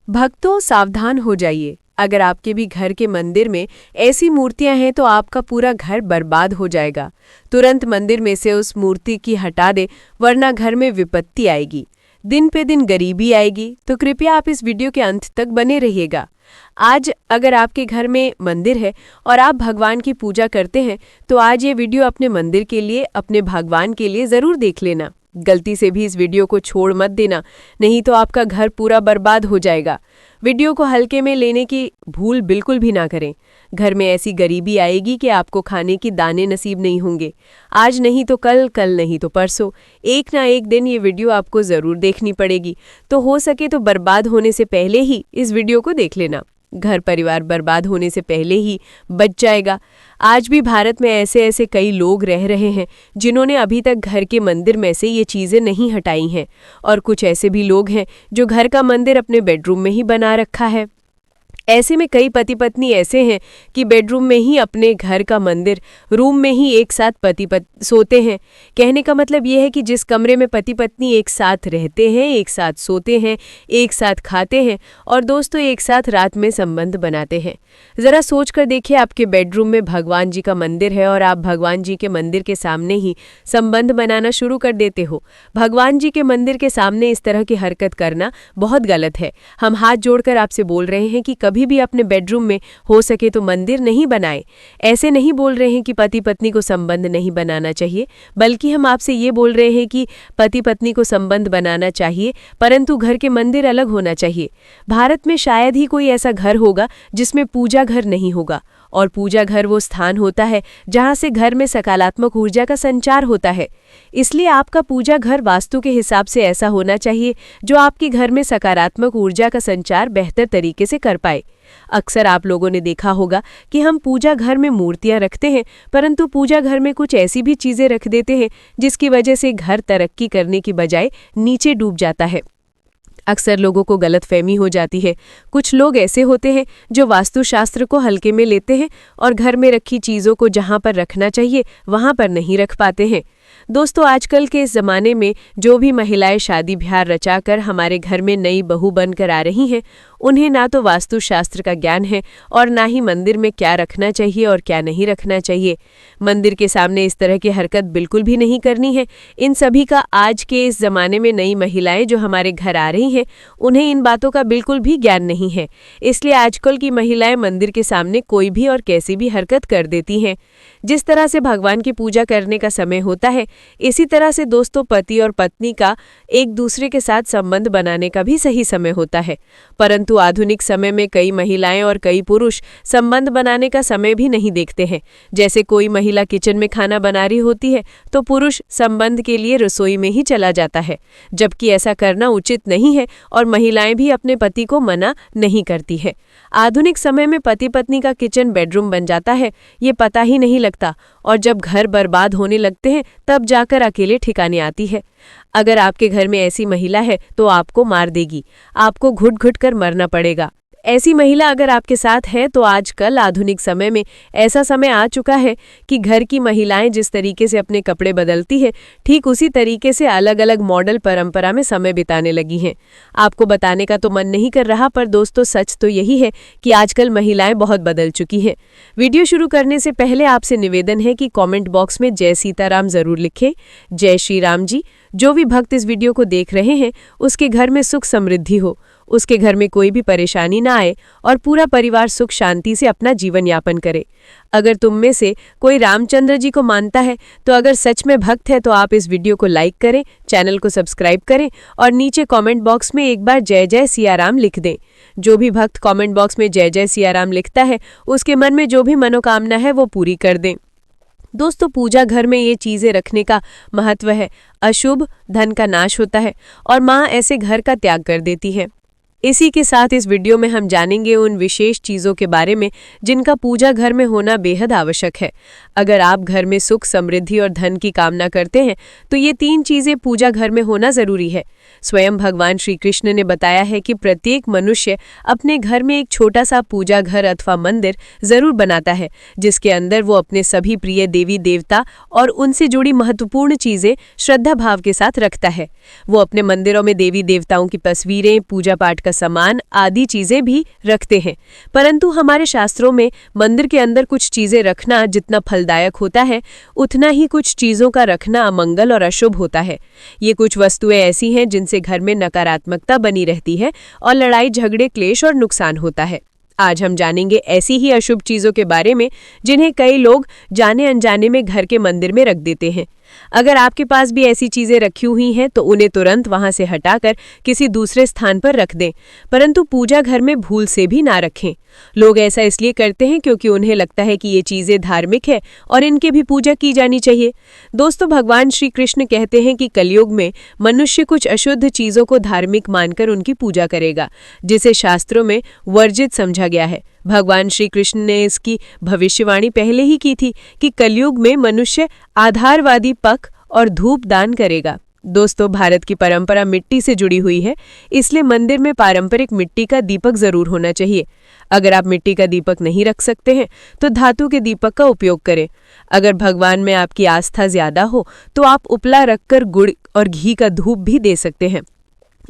भक्तों सावधान हो जाइए। अगर आपके भी घर के मंदिर में ऐसी मूर्तियां हैं तो आपका पूरा घर बर्बाद हो जाएगा। तुरंत मंदिर में से उस मूर्ति की हटा दे, वरना घर में विपत्ति आएगी, दिन पे दिन गरीबी आएगी। तो कृपया आप इस वीडियो के अंत तक बने रहिएगा। आज अगर आपके घर में मंदिर है और आप भगवान की पूजा करते हैं तो आज ये वीडियो अपने मंदिर के लिए, अपने भगवान के लिए ज़रूर देख लेना। गलती से भी इस वीडियो को छोड़ मत देना, नहीं तो आपका घर पूरा बर्बाद हो जाएगा। वीडियो को हल्के में लेने की भूल बिल्कुल भी ना करें। घर में ऐसी गरीबी आएगी कि आपको खाने की दाने नसीब नहीं होंगे। आज नहीं तो कल, कल नहीं तो परसों, एक ना एक दिन ये वीडियो आपको ज़रूर देखनी पड़ेगी। तो हो सके तो बर्बाद होने से पहले ही इस वीडियो को देख लेना। घर परिवार बर्बाद होने से पहले ही बच जाएगा। आज भी भारत में ऐसे ऐसे कई लोग रह रहे हैं जिन्होंने अभी तक घर के मंदिर में से ये चीज़ें नहीं हटाई हैं, और कुछ ऐसे भी लोग हैं जो घर का मंदिर अपने बेडरूम में ही बना रखा है। ऐसे में कई पति पत्नी ऐसे हैं कि बेडरूम में ही अपने घर का मंदिर, रूम में ही एक साथ पति पत्नी सोते हैं। कहने का मतलब ये है कि जिस कमरे में पति पत्नी एक साथ रहते हैं, एक साथ सोते हैं, एक साथ खाते हैं और दोस्तों एक साथ रात में संबंध बनाते हैं। ज़रा सोच कर देखिए, आपके बेडरूम में भगवान जी का मंदिर है और आप भगवान जी के मंदिर के सामने ही संबंध बनाना शुरू कर देते हो। भगवान जी के मंदिर के सामने इस तरह की हरकत करना बहुत गलत है। हम हाथ जोड़कर आपसे बोल रहे हैं कि कभी भी अपने बेडरूम में हो सके तो मंदिर नहीं बनाएं। ऐसे नहीं बोल रहे हैं कि पति पत्नी को संबंध नहीं बनाना चाहिए, बल्कि हम आपसे ये बोल रहे हैं कि पति पत्नी को संबंध बनाना चाहिए, परंतु घर के मंदिर अलग होना चाहिए। भारत में शायद ही कोई ऐसा घर होगा जिसमें पूजा घर नहीं होगा, और पूजा घर वो स्थान होता है जहां से घर में सकारात्मक ऊर्जा का संचार होता है। इसलिए आपका पूजा घर वास्तु के हिसाब से ऐसा होना चाहिए जो आपके घर में सकारात्मक ऊर्जा का संचार बेहतर तरीके से कर पाए। अक्सर आप लोगों ने देखा होगा कि हम पूजा घर में मूर्तियां रखते हैं, परंतु पूजा घर में कुछ ऐसी भी चीजें रख देते हैं जिसकी वजह से घर तरक्की करने की बजाय नीचे डूब जाता है। अक्सर लोगों को गलतफहमी हो जाती है। कुछ लोग ऐसे होते हैं जो वास्तुशास्त्र को हल्के में लेते हैं और घर में रखी चीज़ों को जहां पर रखना चाहिए वहां पर नहीं रख पाते हैं। दोस्तों, आजकल के इस ज़माने में जो भी महिलाएं शादी ब्याह रचाकर हमारे घर में नई बहू बनकर आ रही हैं, उन्हें ना तो वास्तुशास्त्र का ज्ञान है और ना ही मंदिर में क्या रखना चाहिए और क्या नहीं रखना चाहिए। मंदिर के सामने इस तरह की हरकत बिल्कुल भी नहीं करनी है। इन सभी का आज के इस ज़माने में नई महिलाएं जो हमारे घर आ रही हैं, उन्हें इन बातों का बिल्कुल भी ज्ञान नहीं है। इसलिए आजकल की महिलाएं मंदिर के सामने कोई भी और कैसी भी हरकत कर देती हैं। जिस तरह से भगवान की पूजा करने का समय होता है, इसी तरह से दोस्तों पति और पत्नी का एक दूसरे के साथ संबंध बनाने का भी सही समय होता है। परंतु आधुनिक समय में कई महिलाएं और कई पुरुष संबंध बनाने का समय भी नहीं देखते हैं। जैसे कोई महिला किचन में खाना बना रही होती है तो पुरुष संबंध के लिए रसोई में ही चला जाता है, जबकि ऐसा करना उचित नहीं है और महिलाएं भी अपने पति को मना नहीं करती है। आधुनिक समय में पति पत्नी का किचन बेडरूम बन जाता है, ये पता ही नहीं लगता, और जब घर बर्बाद होने लगते हैं तब जाकर अकेले ठिकाने आती है। अगर आपके घर में ऐसी महिला है तो आपको मार देगी, आपको घुट घुट कर मरना पड़ेगा। ऐसी महिला अगर आपके साथ है तो आजकल आधुनिक समय में ऐसा समय आ चुका है कि घर की महिलाएं जिस तरीके से अपने कपड़े बदलती है, ठीक उसी तरीके से अलग अलग मॉडल परंपरा में समय बिताने लगी हैं। आपको बताने का तो मन नहीं कर रहा, पर दोस्तों सच तो यही है कि आजकल महिलाएं बहुत बदल चुकी हैं। वीडियो शुरू करने से पहले आपसे निवेदन है कि कॉमेंट बॉक्स में जय सीताराम जरूर लिखें। जय श्री राम जी। जो भी भक्त इस वीडियो को देख रहे हैं उसके घर में सुख समृद्धि हो, उसके घर में कोई भी परेशानी ना आए और पूरा परिवार सुख शांति से अपना जीवन यापन करे। अगर तुम में से कोई रामचंद्र जी को मानता है तो अगर सच में भक्त है तो आप इस वीडियो को लाइक करें, चैनल को सब्सक्राइब करें और नीचे कमेंट बॉक्स में एक बार जय जय सियाराम लिख दें। जो भी भक्त कमेंट बॉक्स में जय जय सियाराम लिखता है उसके मन में जो भी मनोकामना है वो पूरी कर दें। दोस्तों, पूजा घर में ये चीज़ें रखने का महत्व है। अशुभ धन का नाश होता है और माँ ऐसे घर का त्याग कर देती है। इसी के साथ इस वीडियो में हम जानेंगे उन विशेष चीज़ों के बारे में जिनका पूजा घर में होना बेहद आवश्यक है। अगर आप घर में सुख, समृद्धि और धन की कामना करते हैं तो ये 3 चीज़ें पूजा घर में होना ज़रूरी है। स्वयं भगवान श्री कृष्ण ने बताया है कि प्रत्येक मनुष्य अपने घर में एक छोटा सा पूजा घर अथवा मंदिर ज़रूर बनाता है, जिसके अंदर वो अपने सभी प्रिय देवी देवता और उनसे जुड़ी महत्वपूर्ण चीज़ें श्रद्धा भाव के साथ रखता है। वो अपने मंदिरों में देवी देवताओं की तस्वीरें, पूजा पाठ का सामान आदि चीजें भी रखते हैं। परंतु हमारे शास्त्रों में मंदिर के अंदर कुछ चीजें रखना जितना फलदायक होता है, उतना ही कुछ चीजों का रखना अमंगल और अशुभ होता है। ये कुछ वस्तुएं ऐसी हैं जिनसे घर में नकारात्मकता बनी रहती है और लड़ाई झगड़े क्लेश और नुकसान होता है। आज हम जानेंगे ऐसी ही अशुभ चीजों के बारे में जिन्हें कई लोग जाने अनजाने में घर के मंदिर में रख देते हैं। अगर आपके पास भी ऐसी चीजें रखी हुई हैं तो उन्हें तुरंत वहां से हटाकर किसी दूसरे स्थान पर रख दें, परंतु पूजा घर में भूल से भी ना रखें। लोग ऐसा इसलिए करते हैं क्योंकि उन्हें लगता है कि ये चीजें धार्मिक है और इनकी भी पूजा की जानी चाहिए। दोस्तों, भगवान श्री कृष्ण कहते हैं कि कलयुग में मनुष्य कुछ अशुद्ध चीजों को धार्मिक मानकर उनकी पूजा करेगा, जिसे शास्त्रों में वर्जित समझा गया है। भगवान श्री कृष्ण ने इसकी भविष्यवाणी पहले ही की थी कि कलयुग में मनुष्य आधारवादी पक और धूप दान करेगा। दोस्तों, भारत की परंपरा मिट्टी से जुड़ी हुई है, इसलिए मंदिर में पारंपरिक मिट्टी का दीपक जरूर होना चाहिए। अगर आप मिट्टी का दीपक नहीं रख सकते हैं तो धातु के दीपक का उपयोग करें। अगर भगवान में आपकी आस्था ज्यादा हो तो आप उपला रखकर गुड़ और घी का धूप भी दे सकते हैं।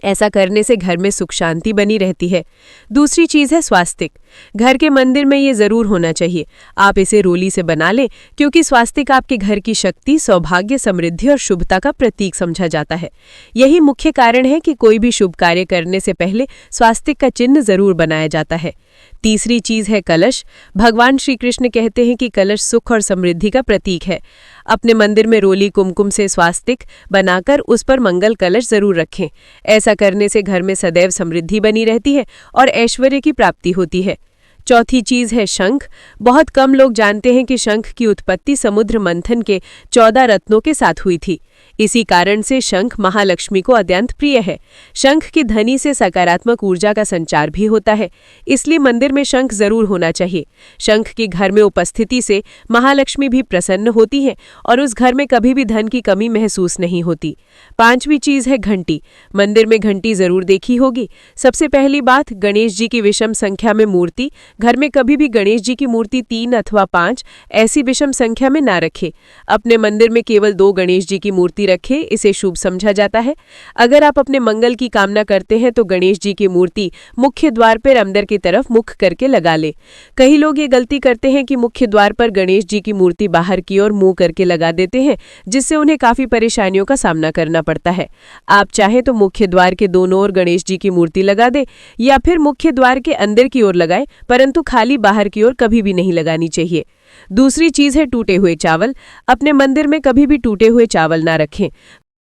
ऐसा करने से घर में सुख शांति बनी रहती है। दूसरी चीज है स्वास्तिक। घर के मंदिर में ये जरूर होना चाहिए। आप इसे रोली से बना लें, क्योंकि स्वास्तिक आपके घर की शक्ति, सौभाग्य, समृद्धि और शुभता का प्रतीक समझा जाता है। यही मुख्य कारण है कि कोई भी शुभ कार्य करने से पहले स्वास्तिक का चिन्ह जरूर बनाया जाता है। तीसरी चीज है कलश। भगवान श्री कृष्ण कहते हैं कि कलश सुख और समृद्धि का प्रतीक है। अपने मंदिर में रोली कुमकुम से स्वास्तिक बनाकर उस पर मंगल कलश जरूर रखें। ऐसा करने से घर में सदैव समृद्धि बनी रहती है और ऐश्वर्य की प्राप्ति होती है। चौथी चीज है शंख। बहुत कम लोग जानते हैं कि शंख की उत्पत्ति समुद्र मंथन के 14 रत्नों के साथ हुई थी। इसी कारण से शंख महालक्ष्मी को अत्यंत प्रिय है। शंख की ध्वनि से सकारात्मक ऊर्जा का संचार भी होता है, इसलिए मंदिर में शंख जरूर होना चाहिए। शंख की घर में उपस्थिति से महालक्ष्मी भी प्रसन्न होती है और उस घर में कभी भी धन की कमी महसूस नहीं होती। पांचवी चीज है घंटी। मंदिर में घंटी जरूर देखी होगी। सबसे पहली बात, गणेश जी की विषम संख्या में मूर्ति। घर में कभी भी गणेश जी की मूर्ति 3 अथवा 5 ऐसी विषम संख्या में ना रखें। अपने मंदिर में केवल 2 गणेश जी की मूर्ति रखें, इसे शुभ समझा जाता है। अगर आप अपने मंगल की कामना करते हैं तो गणेश जी की मूर्ति मुख्य द्वार पर अंदर की तरफ मुख करके लगा ले। कई लोग ये गलती करते हैं कि मुख्य द्वार पर गणेश जी की मूर्ति बाहर की ओर मुंह करके लगा देते हैं, जिससे उन्हें काफी परेशानियों का सामना करना पड़ता है। आप चाहें तो मुख्य द्वार के दोनों ओर गणेश जी की मूर्ति लगा दे या फिर मुख्य द्वार के अंदर की ओर लगाए, परंतु खाली बाहर की ओर कभी भी नहीं लगानी चाहिए। दूसरी चीज है टूटे हुए चावल। अपने मंदिर में कभी भी टूटे हुए चावल ना रखें।